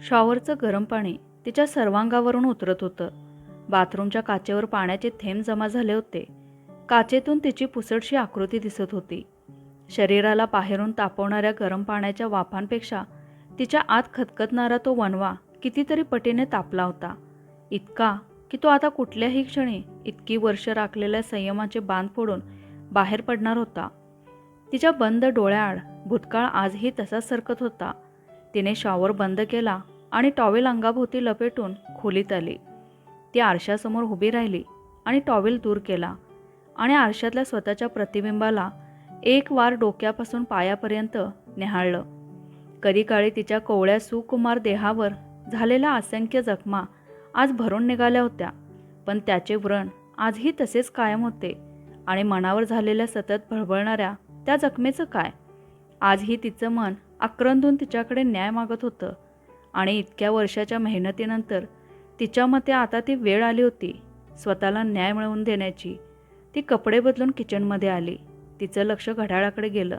शॉवरचं गरम पाणी तिच्या सर्वांगावरून उतरत होतं. बाथरूमच्या काचेवर पाण्याचे थेंब जमा झाले होते. काचेतून तिची पुसटशी आकृती दिसत होती. शरीराला बाहेरून तापवणाऱ्या गरम पाण्याच्या वाफांपेक्षा तिच्या आत खदखदणारा तो वणवा कितीतरी पटीने तापला होता. इतका की तो आता कुठल्याही क्षणी इतकी वर्ष राखलेल्या संयमाचे बांध फोडून बाहेर पडणार होता. तिच्या बंद डोळ्याआड भूतकाळ आजही तसाच सरकत होता. तिने शॉवर बंद केला आणि टॉवेल अंगाभोवती लपेटून खोलीत आली. ती आरशासमोर उभी राहिली आणि टॉवेल दूर केला आणि आरशातल्या स्वतःच्या प्रतिबिंबाला एक वार डोक्यापासून पायापर्यंत निहाळलं. कधी काळी तिच्या कोवळ्या सुकुमार देहावर झालेल्या असंख्य जखमा आज भरून निघाल्या होत्या, पण त्याचे व्रण आजही तसेच कायम होते. आणि मनावर झालेल्या सतत भळबळणाऱ्या त्या जखमेचं काय? आजही तिचं मन आक्रंदून तिच्याकडे न्याय मागत होतं. आणि इतक्या वर्षाच्या मेहनतीनंतर तिच्या मते आता ती वेळ आली होती स्वतःला न्याय मिळवून देण्याची. ती कपडे बदलून किचनमध्ये आली. तिचं लक्ष घड्याळाकडे गेलं.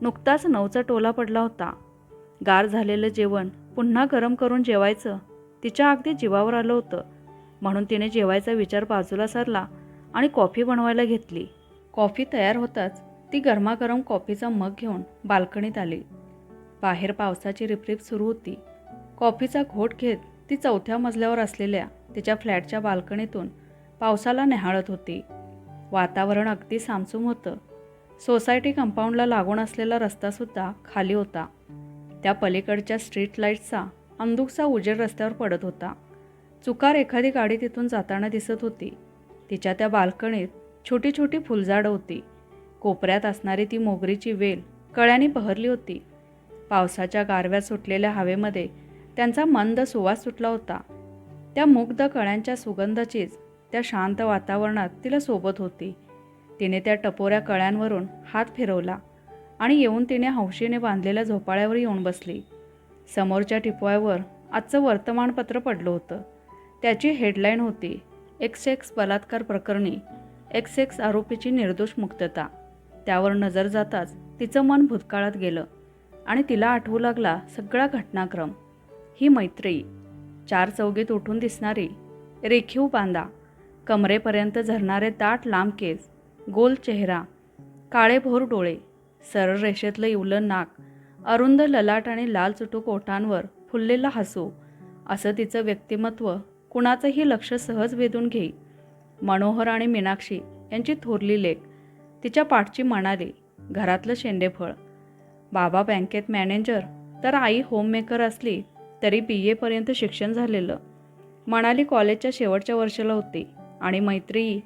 नुकताच 9चा टोला पडला होता. गार झालेलं जेवण पुन्हा गरम करून जेवायचं तिच्या अगदी जीवावर आलं होतं. म्हणून तिने जेवायचा विचार बाजूला सारला आणि कॉफी बनवायला घेतली. कॉफी तयार होताच ती गरमागरम कॉफीचा मग घेऊन बाल्कनीत आली. बाहेर पावसाची रिपरिप सुरू होती. कॉफीचा घोट घेत ती 4थ्या मजल्यावर असलेल्या तिच्या फ्लॅटच्या बाल्कनीतून पावसाला निहाळत होती. वातावरण अगदी सामसूम होतं. सोसायटी कंपाऊंडला लागून असलेला रस्तासुद्धा खाली होता. त्या पलीकडच्या स्ट्रीट लाईट्सचा अंधुकसा उजेड रस्त्यावर पडत होता. चुकार एखादी गाडी तिथून जाताना दिसत होती. तिच्या त्या बाल्कनीत छोटी छोटी फुलझाडं होती. कोपऱ्यात असणारी ती मोगरीची वेल कळ्यांनी बहरली होती. पावसाच्या गारव्यात सुटलेल्या हवेमध्ये त्यांचा मंद सुवास सुटला होता. त्या मुग्ध कळ्यांच्या सुगंधाचीच त्या शांत वातावरणात तिला सोबत होती. तिने त्या टपोऱ्या कळ्यांवरून हात फिरवला आणि येऊन तिने हौशीने बांधलेल्या झोपाळ्यावर येऊन बसली. समोरच्या टिपवायवर आजचं वर्तमानपत्र पडलं होतं. त्याची हेडलाईन होती, XX बलात्कार प्रकरणी XX आरोपीची निर्दोष मुक्तता. त्यावर नजर जाताच तिचं मन भूतकाळात गेलं आणि तिला आठवू लागला सगळा घटनाक्रम. ही मैत्रेयी, 4 चौघीत उठून दिसणारी, रेखीव बांधा, कमरेपर्यंत झरणारे दाट लांब केस, गोल चेहरा, काळेभोर डोळे, सरळ रेषेतलं इवलं नाक, अरुंद ललाट आणि लाल चुटूक ओठांवर फुललेलं हसू, असं तिचं व्यक्तिमत्व कुणाचंही लक्ष सहज वेधून घेई. मनोहर आणि मीनाक्षी यांची थोरली लेक, तिच्या पाठची म्हणाली, घरातलं शेंडेफळ. बाबा बँकेत मॅनेजर तर आई होममेकर असली तरी BA पर्यंत शिक्षण झालेलं. मनाली कॉलेजच्या शेवटच्या वर्षाला होती आणि मैत्रेयी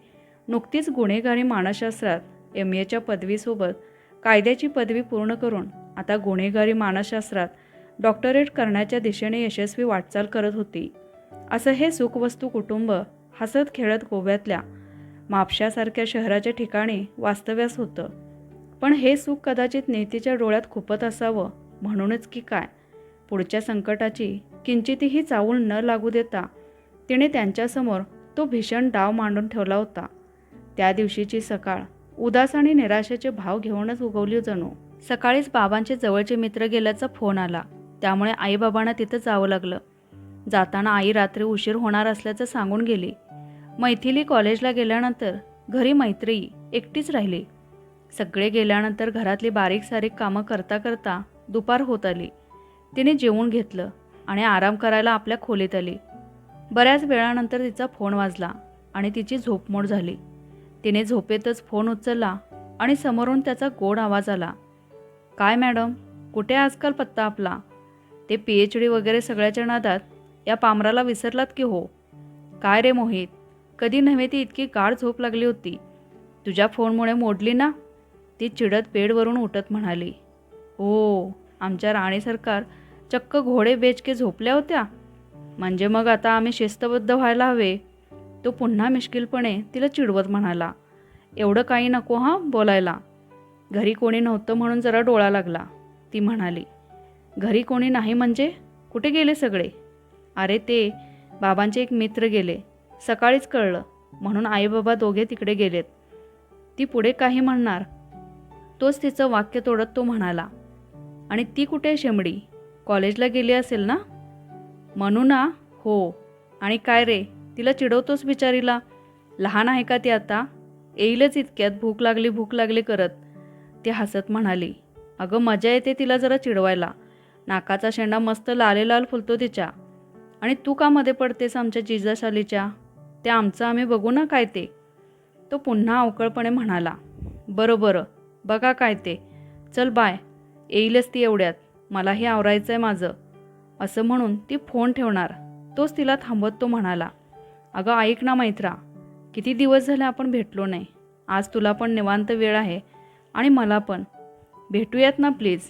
नुकतीच गुन्हेगारी मानसशास्त्रात MAच्या पदवीसोबत कायद्याची पदवी पूर्ण करून आता गुन्हेगारी मानसशास्त्रात डॉक्टरेट करण्याच्या दिशेने यशस्वी वाटचाल करत होती. असं हे सुखवस्तू कुटुंब हसत खेळत गोव्यातल्या म्हापशासारख्या शहराच्या ठिकाणी वास्तव्यास होतं. पण हे सुख कदाचित नीतीच्या डोळ्यात खुपत असावं म्हणूनच की काय, पुढच्या संकटाची किंचितही चावल न लागू देता तिने त्यांच्यासमोर तो भीषण डाव मांडून ठेवला होता. त्या दिवशीची सकाळ उदास आणि निराशेचे भाव घेऊनच उगवली जणू. सकाळीच बाबांचे जवळचे मित्र गेल्याचा फोन आला. त्यामुळे आईबाबांना तिथं जावं लागलं. जाताना आई रात्री उशीर होणार असल्याचं सांगून गेली. मैथिली कॉलेजला गेल्यानंतर घरी मैत्रेयी एकटीच राहिली. सगळे गेल्यानंतर घरातली बारीक सारीक कामं करता करता दुपार होत आली. तिने जेवून घेतलं आणि आराम करायला आपल्या खोलीत आली. बऱ्याच वेळानंतर तिचा फोन वाजला आणि तिची झोपमोड झाली. तिने झोपेतच फोन उचलला आणि समोरून त्याचा गोड आवाज आला. काय मॅडम, कुठे आजकाल पत्ता आपला? ते PhD वगैरे सगळ्याच्या नादात या पामराला विसरलात की हो? काय रे मोहित, कधी नव्हे ती इतकी गाढ झोप लागली होती. तुझ्या फोनमुळे मोडली ना? ती चिडत बेडवरून उठत म्हणाली. ओ, आमच्या राणी सरकार चक्क घोडे बेचके झोपल्या होत्या. म्हणजे मग आता आम्ही शिस्तबद्ध व्हायला हवे. तो पुन्हा मिश्किलपणे तिला चिडवत म्हणाला. एवढं काही नको हां बोलायला. घरी कोणी नव्हतं म्हणून जरा डोळा लागला, ती म्हणाली. घरी कोणी नाही म्हणजे? कुठे गेले सगळे? अरे ते बाबांचे एक मित्र गेले, सकाळीच कळलं, म्हणून आईबाबा दोघे तिकडे गेलेत. ती पुढे काही म्हणणार तोच तिचं वाक्य तोडत तो म्हणाला. आणि ती कुठे शेंबडी? कॉलेजला गेली असेल ना? म्हणू ना. हो. आणि काय रे, तिला चिडवतोस बिचारीला? लहान आहे का ती आता? येईलच इतक्यात भूक लागली करत. ती हसत म्हणाली, अगं मजा येते तिला जरा चिडवायला. नाकाचा शेंडा मस्त लाल फुलतो तिच्या. आणि तू का मध्ये पडतेस आमच्या जिजाशालीच्या? ते आमचं आम्ही बघू ना काय ते. तो पुन्हा अवकळपणे म्हणाला, बरं बघा काय ते. चल बाय, येईलच ती एवढ्यात. मलाही आवरायचं आहे माझं. असं म्हणून ती फोन ठेवणार तोच तिला थांबवत तो म्हणाला, अगं ऐक ना मैत्रा, किती दिवस झाले आपण भेटलो नाही. आज तुला पण निवांत वेळ आहे आणि मला पण. भेटूयात ना प्लीज.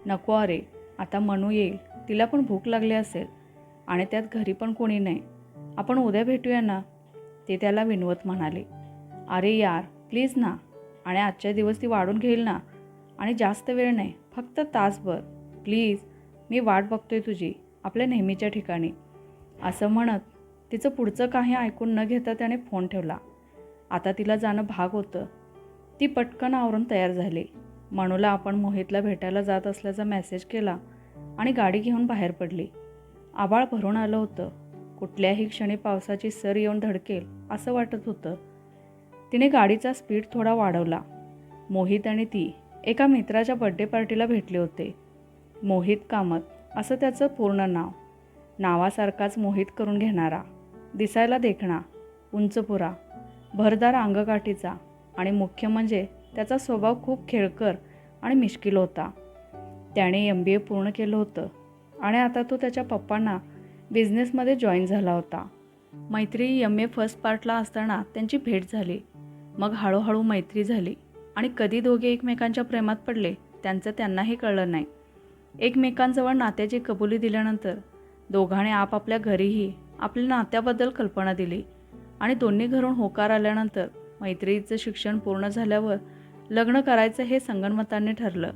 नको अरे, आता मनू येईल, तिला पण भूक लागली असेल आणि त्यात घरी पण कोणी नाही. आपण उद्या भेटूया ना, ते त्याला विनवत म्हणाले. अरे यार प्लीज ना. आणि आजच्या दिवस ती वाढून घेईल ना. आणि जास्त वेळ नाही, फक्त तासभर प्लीज. मी वाट बघतोय तुझी आपल्या नेहमीच्या ठिकाणी. असं म्हणत तिचं पुढचं काही ऐकून न घेता त्याने फोन ठेवला. आता तिला जाणं भाग होतं. ती पटकन आवरून तयार झाली. मनूला आपण मोहितला भेटायला जात असल्याचा मेसेज केला आणि गाडी घेऊन बाहेर पडली. आभाळ भरून आलं होतं. कुठल्याही क्षणी पावसाची सर येऊन धडकेल असं वाटत होतं. तिने गाडीचा स्पीड थोडा वाढवला. मोहित आणि ती एका मित्राच्या बड्डे पार्टीला भेटले होते. मोहित कामत असं त्याचं पूर्ण नाव. नावासारखाच मोहित करून घेणारा, दिसायला देखणा, उंचपुरा, भरदार अंगकाठीचा आणि मुख्य म्हणजे त्याचा स्वभाव खूप खेळकर आणि मिश्किल होता. त्याने MBA पूर्ण केलं होतं आणि आता तो त्याच्या पप्पांना बिझनेसमध्ये जॉईन झाला होता. मैत्री MA फर्स्ट पार्टला असताना त्यांची भेट झाली. मग हळूहळू मैत्री झाली आणि कधी दोघे एकमेकांच्या प्रेमात पडले त्यांचं त्यांनाही कळलं नाही. एकमेकांजवळ नात्याची कबुली दिल्यानंतर दोघांनी आपापल्या घरीही आपल्या नात्याबद्दल कल्पना दिली आणि दोन्ही घरून होकार आल्यानंतर मैत्रीचं शिक्षण पूर्ण झाल्यावर लग्न करायचं हे संगनमताने ठरलं.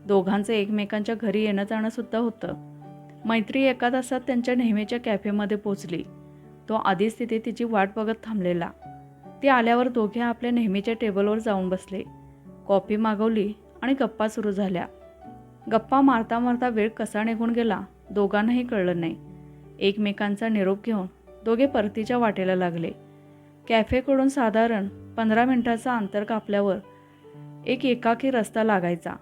दोघांचं एकमेकांच्या घरी येणं जाणं सुद्धा होतं. मैत्री एका तासात त्यांच्या नेहमीच्या कॅफेमध्ये पोचली. तो आधीच तिथे तिची वाट बघत थांबलेला. ती आल्यावर दोघे आपल्या नेहमीच्या टेबलवर जाऊन बसले. कॉफी मागवली आणि गप्पा सुरू झाल्या. गप्पा मारता मारता वेळ कसा निघून गेला दोघांनाही कळलं नाही. एकमेकांचा निरोप घेऊन दोघे परतीच्या वाटेला लागले. कॅफेकडून साधारण 15 मिनिटाचं अंतर कापल्यावर एक एकाकी रस्ता लागायचा.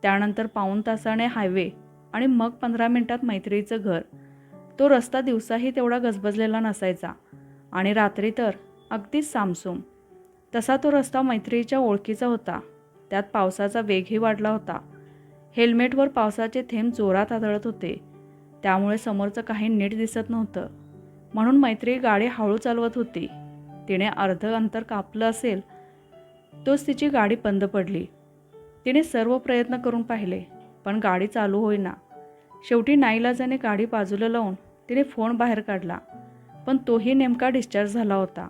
त्यानंतर पाऊण तासाने हायवे आणि मग 15 मिनिटात मैत्रीचं घर. तो रस्ता दिवसाही तेवढा गजबजलेला नसायचा आणि रात्री तर अगदीच सामसूम. तसा तो रस्ता मैत्रीच्या ओळखीचा होता. त्यात पावसाचा वेगही वाढला होता. हेल्मेटवर पावसाचे थेंब जोरात आदळत होते. त्यामुळे समोरचं काही नीट दिसत नव्हतं. म्हणून मैत्री गाडी हळू चालवत होती. तिने अर्ध अंतर कापलं असेल तोच तिची गाडी बंद पडली. तिने सर्व प्रयत्न करून पाहिले पण गाडी चालू होईना. शेवटी नाईलाजाने गाडी बाजूला लावून तिने फोन बाहेर काढला पण तोही नेमका डिस्चार्ज झाला होता.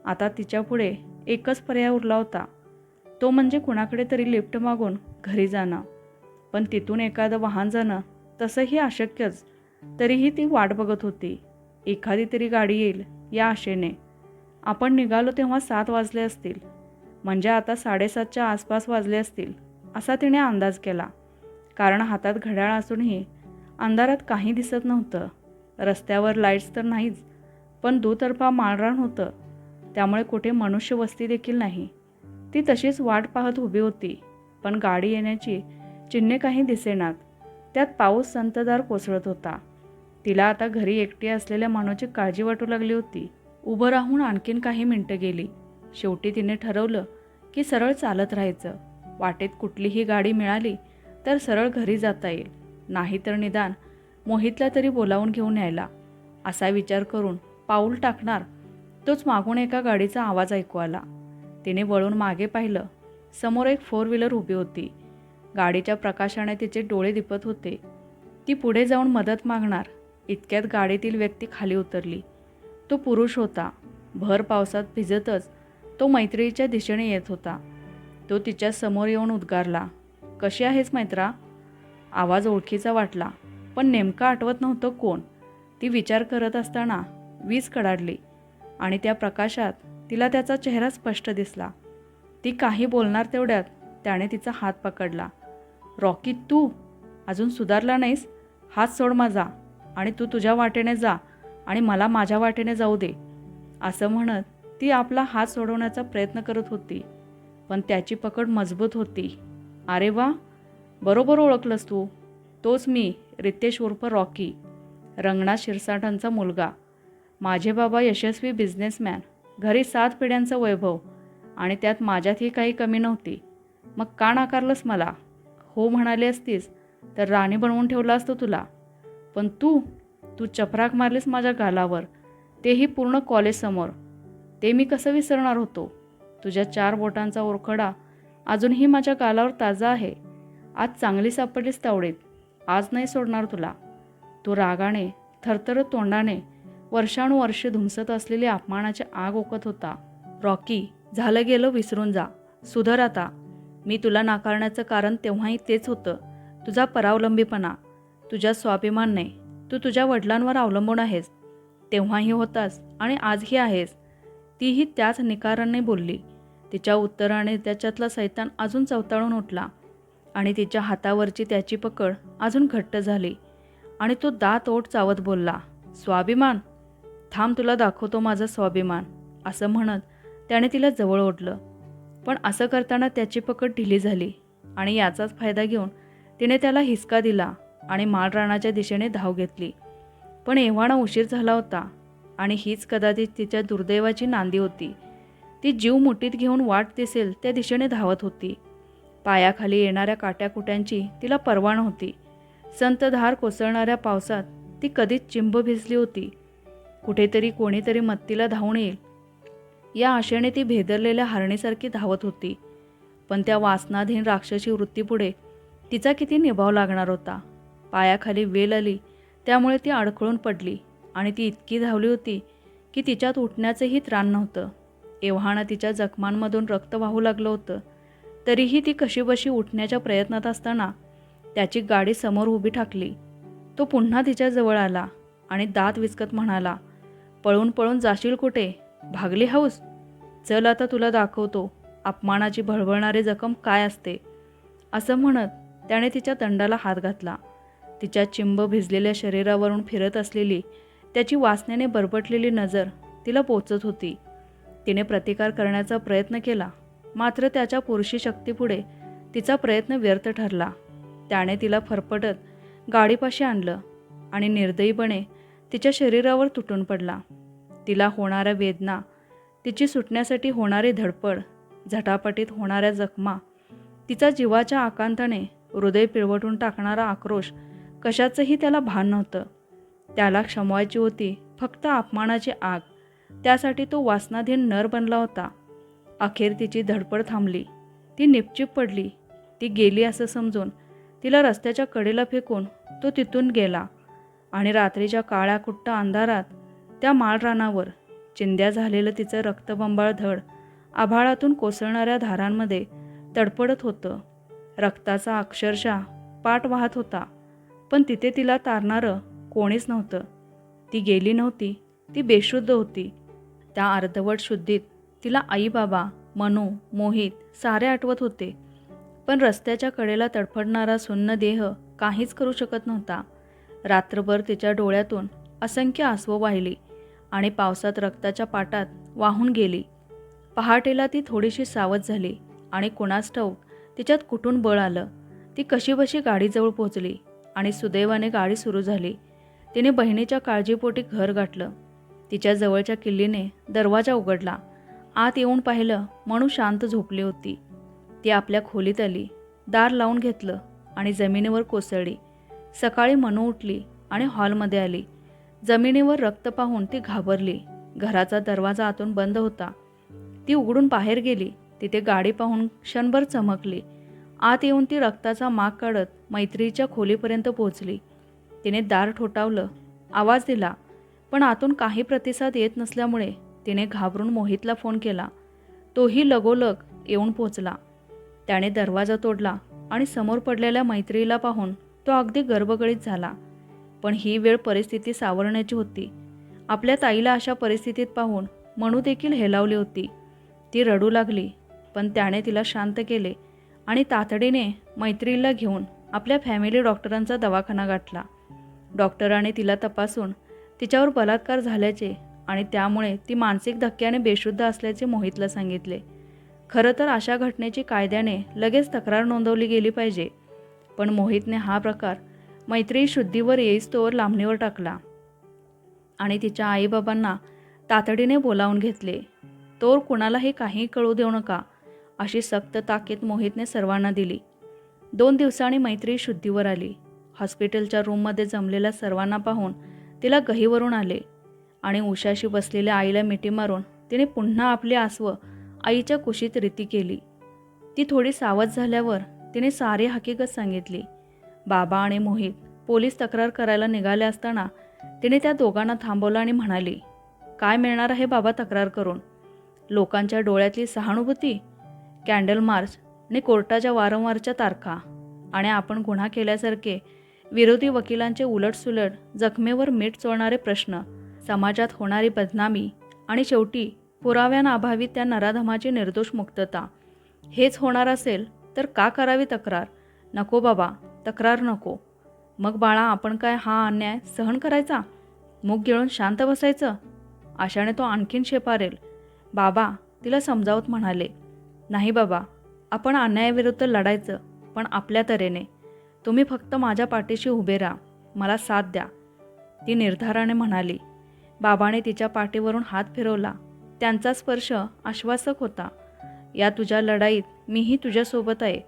आता तिच्यापुढे एकच पर्याय उरला होता, तो म्हणजे कुणाकडे तरी लिफ्ट मागून घरी जाणं. पण तिथून एखादं वाहन जाणं तसंही अशक्यच. तरीही ती वाट बघत होती. एखादी तरी गाडी येईल या आशेने. आपण निघालो तेव्हा 7 वाजले असतील, म्हणजे आता 7:30च्या आसपास वाजले असतील असा तिने अंदाज केला. कारण हातात घड्याळ असूनही अंधारात काही दिसत नव्हतं. रस्त्यावर लाईट्स तर नाहीच, पण दुतर्फा माळरान होतं, त्यामुळे कुठे मनुष्यवस्ती देखील नाही. ती तशीच वाट पाहत उभी होती, पण गाडी येण्याची चिन्हे काही दिसेनात. त्यात पाऊस संततधार कोसळत होता. तिला आता घरी एकटी असलेल्या मनूची काळजी वाटू लागली होती. उभं राहून आणखीन काही मिनिटं गेली. शेवटी तिने ठरवलं की सरळ चालत राहायचं. वाटेत कुठलीही गाडी मिळाली तर सरळ घरी जाता येईल, नाहीतर निदान मोहितला तरी बोलावून घेऊन यायला, असा विचार करून पाऊल टाकणार तोच मागून एका गाडीचा आवाज ऐकू आला. तिने वळून मागे पाहिलं. समोर एक 4 व्हीलर उभी होती. गाडीच्या प्रकाशाने तिचे डोळे दिपत होते. ती पुढे जाऊन मदत मागणार इतक्यात गाडीतील व्यक्ती खाली उतरली. तो पुरुष होता. भर पावसात भिजतच तो मैत्रीच्या दिशेने येत होता. तो तिच्या समोर येऊन उद्गारला, कशी आहेस मैत्रा? आवाज ओळखीचा वाटला पण नेमकं आठवत नव्हतं कोण. ती विचार करत असताना वीज कडाडली आणि त्या प्रकाशात तिला त्याचा चेहरा स्पष्ट दिसला. ती काही बोलणार तेवढ्यात त्याने तिचा हात पकडला. रॉकी, तू अजून सुधारला नाहीस? हात सोड माझा, आणि तू तुझ्या वाटेने जा आणि मला माझ्या वाटेने जाऊ दे, असं म्हणत ती आपला हात सोडवण्याचा प्रयत्न करत होती. पण त्याची पकड मजबूत होती. अरे वा, बरोबर ओळखलंस तू. तोच मी, रितेश उर्फ रॉकी, रंगनाथ शिरसाटांचा मुलगा. माझे बाबा यशस्वी बिझनेसमॅन, घरी 7 पिढ्यांचं वैभव, आणि त्यात माझ्यातही काही कमी नव्हती. मग का नाकारलंस मला? हो म्हणाली असतीस तर राणी बनवून ठेवलं असतं तुला. पण तू तू चपराक मारलीस माझ्या गालावर, तेही पूर्ण कॉलेजसमोर. ते मी कसं विसरणार होतो? तुझ्या 4 बोटांचा ओरखडा अजूनही माझ्या गालावर ताजा आहे. आज चांगली सापडलीस तावडीत. आज नाही सोडणार तुला. तो रागाने, थरथरत तोंडाने वर्षानुवर्षे धुमसत असलेली अपमानाची आग ओकत होता. रॉकी, झालं गेलं विसरून जा. सुधर आता. मी तुला नाकारण्याचं कारण तेव्हाही तेच होतं, तुझा परावलंबीपणा. तुझ्या स्वाभिमान नाही. तू तुझ्या वडिलांवर अवलंबून आहेस. तेव्हाही होतास आणि आजही आहेस. तीही त्याच निकाराने बोलली. तिच्या उत्तराने त्याच्यातला सैतान अजून चवताळून उठला आणि तिच्या हातावरची त्याची पकड अजून घट्ट झाली आणि तो दात ओठ चावत बोलला, स्वाभिमान? थांब, तुला दाखवतो माझा स्वाभिमान, असं म्हणत त्याने तिला जवळ ओढलं. पण असं करताना त्याची पकड ढिली झाली आणि याचाच फायदा घेऊन तिने त्याला हिसका दिला आणि माळरानाच्या दिशेने धाव घेतली. पण एव्हाना उशीर झाला होता आणि हीच कदाचित तिच्या दुर्दैवाची नांदी होती. ती जीव मुठीत घेऊन वाट दिसेल त्या दिशेने धावत होती. पायाखाली येणाऱ्या काट्याकुट्यांची तिला पर्वा नव्हती. संतधार कोसळणाऱ्या पावसात ती कधीच चिंब भिजली होती. कुठेतरी कोणीतरी मत्तीला धावून येईल या आशेने ती भेदरलेल्या हरणीसारखी धावत होती. पण त्या वासनाधीन राक्षसी वृत्तीपुढे तिचा किती निभाव लागणार होता. पायाखाली वेल आली त्यामुळे ती अडखळून पडली आणि ती इतकी धावली होती की तिच्यात उठण्याचंही त्राण नव्हतं. एव्हाना तिच्या जखमांमधून रक्त वाहू लागलं होतं. तरीही ती कशीबशी उठण्याच्या प्रयत्नात असताना त्याची गाडी समोर उभी ठाकली. तो पुन्हा तिच्याजवळ आला आणि दात विचकत म्हणाला, पळून पळून जाशील कुठे? भागली हौस? चल आता तुला दाखवतो अपमानाची भळभळणारी जखम काय असते. असं म्हणत त्याने तिच्या दंडाला हात घातला. तिच्या चिंब भिजलेल्या शरीरावरून फिरत असलेली त्याची वासनेने बरबटलेली नजर तिला पोचत होती. तिने प्रतिकार करण्याचा प्रयत्न केला, मात्र त्याच्या पुरुषी शक्तीपुढे तिचा प्रयत्न व्यर्थ ठरला. त्याने तिला फरफटत गाडीपाशी आणलं आणि निर्दयीपणे तिच्या शरीरावर तुटून पडला. तिला होणाऱ्या वेदना, तिची सुटण्यासाठी होणारी धडपड, झटापटीत होणाऱ्या जखमा, तिचा जीवाच्या आकांताने हृदय पिळवटून टाकणारा आक्रोश, कशाचंही त्याला भान नव्हतं. त्याला क्षमवायची होती फक्त अपमानाची आग. त्यासाठी तो वासनाधीन नर बनला होता. अखेर तिची धडपड थांबली. ती निपचिप पडली. ती गेली असं समजून तिला रस्त्याच्या कडेला फेकून तो तिथून गेला आणि रात्रीच्या काळ्या कुट्ट अंधारात त्या माळरानावर चिंध्या झालेलं तिचं रक्तबंबाळ धड आभाळातून कोसळणाऱ्या धारांमध्ये तडपडत होतं. रक्ताचा अक्षरशः पाट वाहत होता. पण तिथे तिला तारणारं कोणीच नव्हतं. ती गेली नव्हती, ती बेशुद्ध होती. त्या अर्धवट शुद्धीत तिला आई बाबा, मनू, मोहित सारे आठवत होते. पण रस्त्याच्या कडेला तडफडणारा सुन्न देह काहीच करू शकत नव्हता. रात्रभर तिच्या डोळ्यातून असंख्य आसवं वाहिली आणि पावसात रक्ताच्या पाटात वाहून गेली. पहाटेला ती थोडीशी सावध झाली आणि कुणास ठाऊक तिच्यात कुठून बळ आलं. ती कशीबशी गाडीजवळ पोचली आणि सुदैवाने गाडी सुरू झाली. तिने बहिणीच्या काळजीपोटी घर गाठलं. तिच्या जवळच्या किल्लीने दरवाजा उघडला. आत येऊन पाहिलं, मनू शांत झोपली होती. ती आपल्या खोलीत आली, दार लावून घेतलं आणि जमिनीवर कोसळली. सकाळी मनू उठली आणि हॉलमध्ये आली. जमिनीवर रक्त पाहून ती घाबरली. घराचा दरवाजा आतून बंद होता. ती उघडून बाहेर गेली. तिथे गाडी पाहून क्षणभर चमकली. आत येऊन ती रक्ताचा माग काढत मैत्रीच्या खोलीपर्यंत पोहोचली. तिने दार ठोठावलं, आवाज दिला, पण आतून काही प्रतिसाद येत नसल्यामुळे तिने घाबरून मोहितला फोन केला. तोही लगोलग येऊन पोहोचला. त्याने दरवाजा तोडला आणि समोर पडलेल्या मैत्रीला पाहून तो अगदी गर्भगळीत झाला. पण ही वेळ परिस्थिती सावरण्याची होती. आपल्या ताईला अशा परिस्थितीत पाहून मनू देखील हेलावली होती. ती रडू लागली, पण त्याने तिला शांत केले आणि तातडीने मैत्रीला घेऊन आपल्या फॅमिली डॉक्टरांचा दवाखाना गाठला. डॉक्टरांनी तिला तपासून तिच्यावर बलात्कार झाल्याचे आणि त्यामुळे ती मानसिक धक्क्याने बेशुद्ध असल्याचे मोहितला सांगितले. खरं तर अशा घटनेची कायद्याने लगेच तक्रार नोंदवली गेली पाहिजे, पण मोहितने हा प्रकार मैत्री शुद्धीवर येईस्तोवर लांबणीवर टाकला आणि तिच्या आईबाबांना तातडीने बोलावून घेतले. तोवर कुणालाही काही कळू देऊ नका, अशी सक्त ताकीद मोहितने सर्वांना दिली. 2 दिवसांनी मैत्री शुद्धीवर आली. हॉस्पिटलच्या रूममध्ये जमलेल्या सर्वांना पाहून तिला गहीवरून आले आणि उशाशी बसलेल्या आईला मिठी मारून तिने पुन्हा आपली आसवं आईच्या कुशीत रीती केली. ती थोडी सावध झाल्यावर तिने सारी हकीकत सांगितली. बाबा आणि मोहित पोलीस तक्रार करायला निघाले असताना तिने त्या दोघांना थांबवलं आणि म्हणाली, काय मिळणार आहे बाबा तक्रार करून? लोकांच्या डोळ्यातली सहानुभूती, कॅन्डल मार्च आणि कोर्टाच्या वारंवारच्या तारखा आणि आपण गुन्हा केल्यासारखे विरोधी वकिलांचे उलटसुलट जखमेवर मीठ चोळणारे प्रश्न, समाजात होणारी बदनामी आणि शेवटी पुराव्यांअभावी त्या नराधमाची निर्दोष मुक्तता. हेच होणार असेल तर का करावी तक्रार? नको बाबा, तक्रार नको. मग बाळा, आपण काय हा अन्याय सहन करायचा? मूग गिळून शांत बसायचं? अशाने तो आणखीन शेपारेल. बाबा तिला समजावत म्हणाले, नाही बाबा, आपण अन्यायाविरुद्ध लढायचं, पण आपल्या तऱ्हेने. तुम्ही फक्त माझ्या पाठीशी उभे राहा, मला साथ द्या, ती निर्धाराने म्हणाली. बाबाने तिच्या पाठीवरून हात फिरवला. त्यांचा स्पर्श आश्वासक होता. या तुझ्या लढाईत मीही तुझ्यासोबत आहे,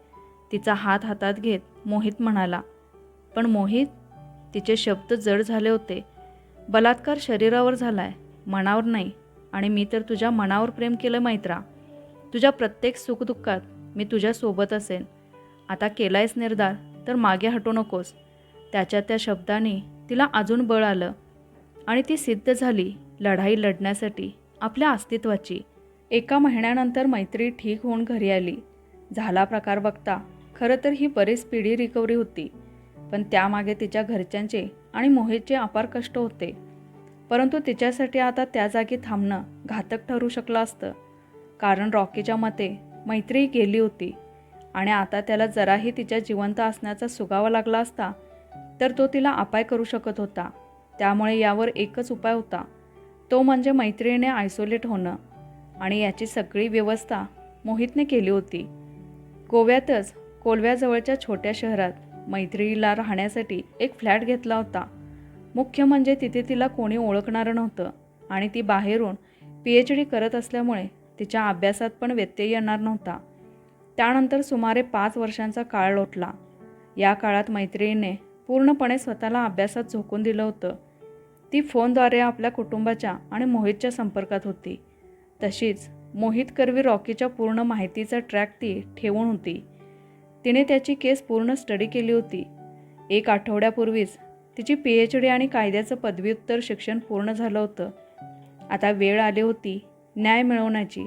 तिचा हात हातात घेत मोहित म्हणाला. पण मोहित, तिचे शब्द जड झाले होते. बलात्कार शरीरावर झालाय, मनावर नाही. आणि मी तर तुझ्या मनावर प्रेम केलं मैत्रा. तुझ्या प्रत्येक सुखदुःखात मी तुझ्यासोबत असेन. आता केलायस निर्धार तर मागे हटू नकोस. त्याच्या त्या शब्दांनी तिला अजून बळ आलं आणि ती सिद्ध झाली लढाई लढण्यासाठी आपल्या अस्तित्वाची. 1 महिन्यानंतर मैत्री ठीक होऊन घरी आली. झाला प्रकार बघता खरं तर ही बरीच स्पीडी रिकव्हरी होती, पण त्यामागे तिच्या घरच्यांचे आणि मोहितचे अपार कष्ट होते. परंतु तिच्यासाठी आता त्या जागी थांबणं घातक ठरू शकलं असतं, कारण रॉकीच्या मते मैत्री गेली होती आणि आता त्याला जराही तिच्या जिवंत असण्याचा सुगावा लागला असता तर तो तिला अपाय करू शकत होता. त्यामुळे यावर एकच उपाय होता, तो म्हणजे मैत्रीने आयसोलेट होणं, आणि याची सगळी व्यवस्था मोहितने केली होती. गोव्यातच कोलव्याजवळच्या छोट्या शहरात मैत्रीला राहण्यासाठी एक फ्लॅट घेतला होता. मुख्य म्हणजे तिथे तिला कोणी ओळखणारं नव्हतं आणि ती बाहेरून PhD करत असल्यामुळे तिच्या अभ्यासात पण व्यत्यय येणार नव्हता. त्यानंतर सुमारे 5 वर्षांचा काळ लोटला. या काळात मैत्रिणीने पूर्णपणे स्वतःला अभ्यासात झोकून दिलं होतं. ती फोनद्वारे आपल्या कुटुंबाच्या आणि मोहितच्या संपर्कात होती. तशीच मोहित करवी रॉकीच्या पूर्ण माहितीचा ट्रॅक ती ठेवून होती. तिने त्याची केस पूर्ण स्टडी केली होती. 1 आठवड्यापूर्वीच तिची PhD आणि कायद्याचं पदव्युत्तर शिक्षण पूर्ण झालं होतं. आता वेळ आली होती न्याय मिळवण्याची.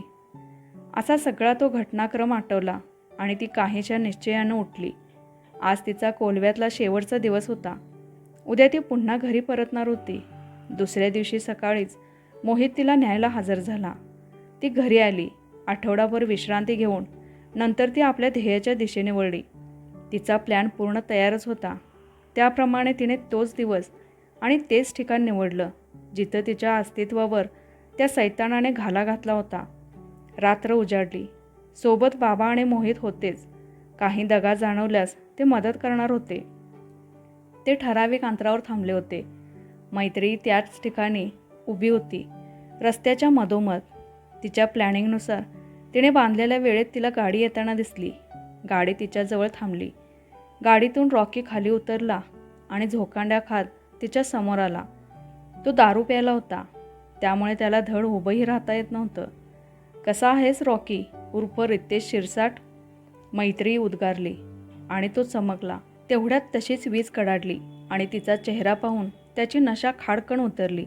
असा सगळा तो घटनाक्रम आठवला आणि ती काहीशा निश्चयानं उठली. आज तिचा कोलव्यातला शेवटचा दिवस होता. उद्या ती पुन्हा घरी परतणार होती. दुसऱ्या दिवशी सकाळीच मोहित तिला न्यायला हजर झाला. ती घरी आली. आठवडाभर विश्रांती घेऊन नंतर ती आपल्या ध्येयाच्या दिशेने वळली. तिचा प्लॅन पूर्ण तयारच होता. त्याप्रमाणे तिने तोच दिवस आणि तेच ठिकाण निवडलं जिथं तिच्या अस्तित्वावर त्या सैतानाने घाला घातला होता. रात्र उजाडली. सोबत बाबा आणि मोहित होतेच. काही दगा जाणवल्यास ते मदत करणार होते. ते ठराविक अंतरावर थांबले होते. मैत्री त्याच ठिकाणी उभी होती, रस्त्याच्या मधोमध. तिच्या प्लॅनिंगनुसार तिने बांधलेल्या वेळेत तिला गाडी येताना दिसली. गाडी तिच्याजवळ थांबली. गाडीतून रॉकी खाली उतरला आणि झोकांड्या खात तिच्या समोर आला. तो दारू प्यायला होता, त्यामुळे त्याला धड उभंही राहता येत नव्हतं. कसा आहेस रॉकी उर्फ रितेश शिरसाट? मैत्री उद्गारली आणि तो चमकला. तेवढ्यात तशीच वीज कडाडली आणि तिचा चेहरा पाहून त्याची नशा खाडकन उतरली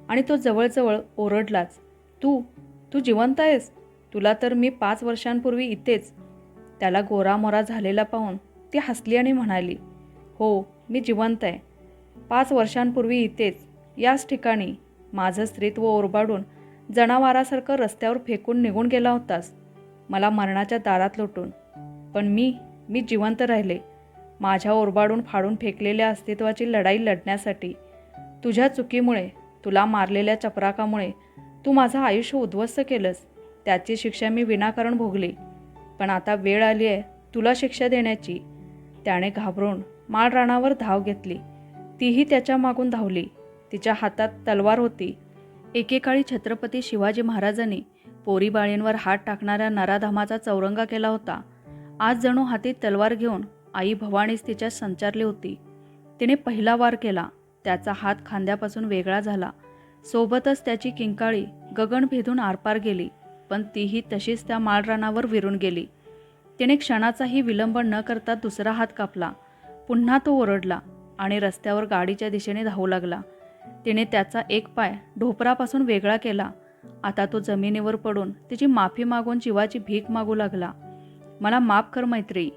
आणि तो जवळजवळ ओरडलाच. तू जिवंत आहेस? तुला तर मी 5 वर्षांपूर्वी इथेच. त्याला गोरामोरा झालेला पाहून ती हसली आणि म्हणाली, हो, मी जिवंत आहे. 5 वर्षांपूर्वी इथेच, याच ठिकाणी माझं स्त्रीत्व ओरबाडून जनावरासारखं रस्त्यावर फेकून निघून गेला होतास, मला मरणाच्या दारात लोटून. पण मी जिवंत राहिले. माझ्या ओरबाडून फाडून फेकलेल्या अस्तित्वाची लढाई लढण्यासाठी. तुझ्या चुकीमुळे, तुला मारलेल्या चपराकामुळे तू माझं आयुष्य उद्ध्वस्त केलंस. त्याची शिक्षा मी विनाकारण भोगली. पण आता वेळ आली आहे तुला शिक्षा देण्याची. त्याने घाबरून माळरानावर धाव घेतली. तीही त्याच्या मागून धावली. तिच्या हातात तलवार होती. एकेकाळी छत्रपती शिवाजी महाराजांनी पोरीबाळींवर हात टाकणाऱ्या नराधमाचा चौरंगा केला होता. आज जणू हाती तलवार घेऊन आई भवानीच तिच्यात संचारली होती. तिने पहिला वार केला. त्याचा हात खांद्यापासून वेगळा झाला. सोबतच त्याची किंकाळी गगन भेदून आरपार गेली. पण तीही तशीच त्या माळरानावर विरून गेली. तिने क्षणाचाही विलंब न करता दुसरा हात कापला. पुन्हा तो ओरडला आणि रस्त्यावर गाडीच्या दिशेने धावू लागला. तिने त्याचा एक पाय ढोपरापासून वेगळा केला. आता तो जमिनीवर पडून तिची माफी मागून जीवाची भीक मागू लागला. मला माफ कर मैत्री,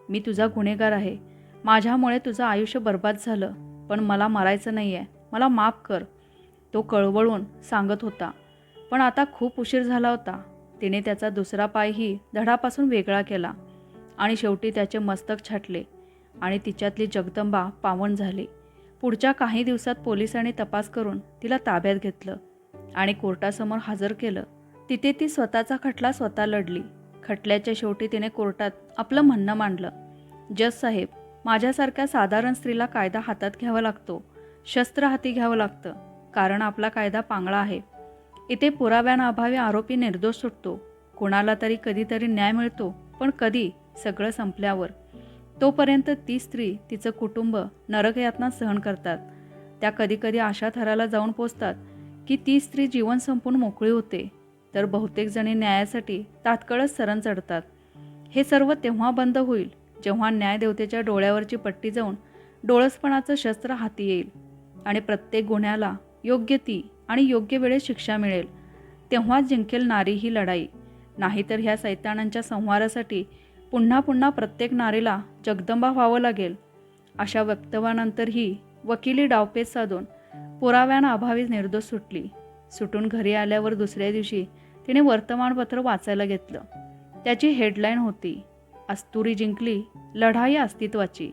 मी तुझा गुन्हेगार आहे. माझ्यामुळे तुझं आयुष्य बर्बाद झालं, पण मला मरायचं नाही आहे. मला माफ कर, तो कळवळून सांगत होता. पण आता खूप उशीर झाला होता. तिने त्याचा दुसरा पायही धडापासून वेगळा केला आणि शेवटी त्याचे मस्तक छाटले आणि तिच्यातली जगदंबा पावन झाली. पुढच्या काही दिवसात पोलिसांनी तपास करून तिला ताब्यात घेतलं आणि कोर्टासमोर हजर केलं. तिथे ती स्वतःचा खटला स्वतः लढली. खटल्याच्या शेवटी तिने कोर्टात आपलं म्हणणं मांडलं. जज साहेब, माझ्यासारख्या साधारण स्त्रीला कायदा हातात घ्यावा लागतो, शस्त्र हाती घ्यावं लागतं, कारण आपला कायदा पांगळा आहे. इथे पुराव्यांअभावी आरोपी निर्दोष सुटतो. कुणाला तरी कधीतरी न्याय मिळतो, पण कधी, सगळं संपल्यावर. तोपर्यंत ती स्त्री, तिचं कुटुंब नरकयातना सहन करतात. त्या कधीकधी अशा थराला जाऊन पोचतात की ती स्त्री जीवन संपून मोकळी होते, तर बहुतेक जणी न्यायासाठी तात्काळच शरण चढतात. हे सर्व तेव्हा बंद होईल जेव्हा न्यायदेवतेच्या डोळ्यावरची पट्टी जाऊन डोळसपणाचं शस्त्र हाती येईल आणि प्रत्येक गुन्ह्याला योग्य ती आणि योग्य वेळेत शिक्षा मिळेल. तेव्हाच जिंकेल नारी ही लढाई. नाहीतर ह्या सैतानांच्या संहारासाठी पुन्हा पुन्हा प्रत्येक नारीला जगदंबा व्हावं लागेल. अशा वक्तव्यानंतरही वकिली डावपेच साधून पुराव्यांअभावी निर्दोष सुटली. सुटून घरी आल्यावर दुसऱ्या दिवशी तिने वर्तमानपत्र वाचायला घेतलं. त्याची हेडलाईन होती, अस्तुरी जिंकली, लढाई अस्तित्वाची.